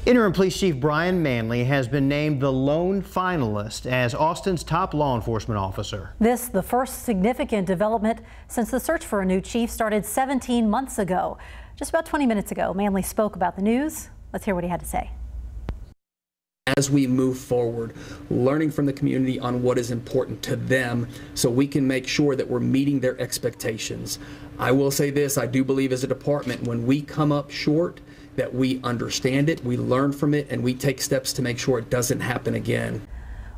Interim Police Chief Brian Manley has been named the lone finalist as Austin's top law enforcement officer. This the first significant development since the search for a new chief started 17 months ago. Just about 20 minutes ago, Manley spoke about the news. Let's hear what he had to say. As we move forward, learning from the community on what is important to them so we can make sure that we're meeting their expectations. I will say this, I do believe as a department, when we come up short, that we understand it, we learn from it, and we take steps to make sure it doesn't happen again.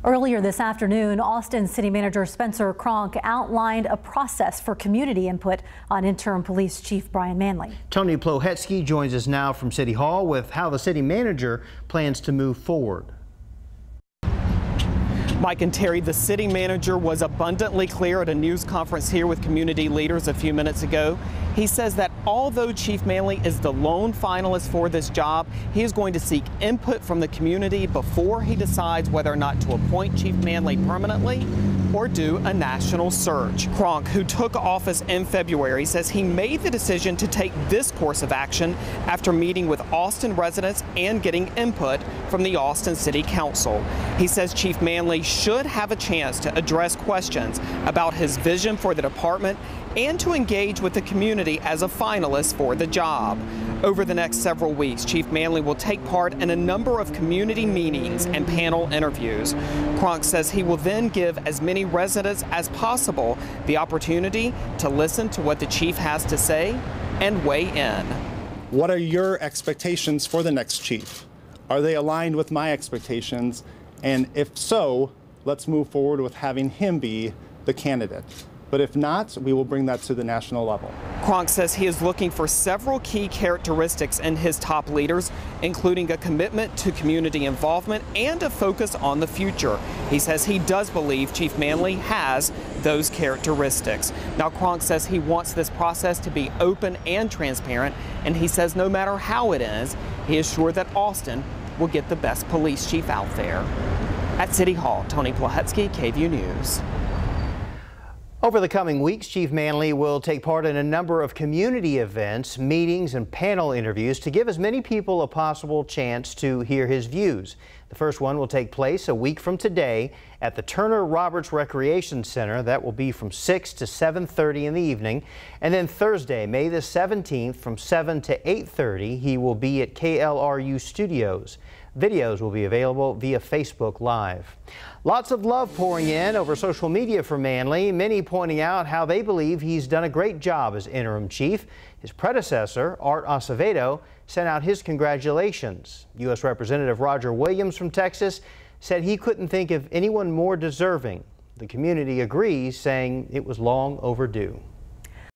Earlier this afternoon, Austin City Manager Spencer Cronk outlined a process for community input on Interim Police Chief Brian Manley. Tony Plohetsky joins us now from City Hall with how the city manager plans to move forward. Mike and Terry, the city manager was abundantly clear at a news conference here with community leaders a few minutes ago. He says that although Chief Manley is the lone finalist for this job, he is going to seek input from the community before he decides whether or not to appoint Chief Manley permanently or do a national search. Cronk, who took office in February, says he made the decision to take this course of action after meeting with Austin residents and getting input from the Austin City Council. He says Chief Manley should have a chance to address questions about his vision for the department and to engage with the community as a finalist for the job. Over the next several weeks, Chief Manley will take part in a number of community meetings and panel interviews. Cronk says he will then give as many residents as possible the opportunity to listen to what the chief has to say and weigh in. What are your expectations for the next chief? Are they aligned with my expectations? And if so, let's move forward with having him be the candidate. But if not, we will bring that to the national level. Cronk says he is looking for several key characteristics in his top leaders, including a commitment to community involvement and a focus on the future. He says he does believe Chief Manley has those characteristics. Now, Cronk says he wants this process to be open and transparent, and he says no matter how it is, he is sure that Austin will get the best police chief out there. At City Hall, Tony Plohetsky, KVUE News. Over the coming weeks, Chief Manley will take part in a number of community events, meetings, and panel interviews to give as many people a possible chance to hear his views. The first one will take place a week from today at the Turner Roberts Recreation Center. That will be from 6 to 7:30 in the evening. And then Thursday, May the 17th, from 7 to 8:30, he will be at KLRU Studios. Videos will be available via Facebook Live. Lots of love pouring in over social media for Manley, many pointing out how they believe he's done a great job as interim chief. His predecessor, Art Acevedo, sent out his congratulations. U.S. Representative Roger Williams from Texas said he couldn't think of anyone more deserving. The community agrees, saying it was long overdue.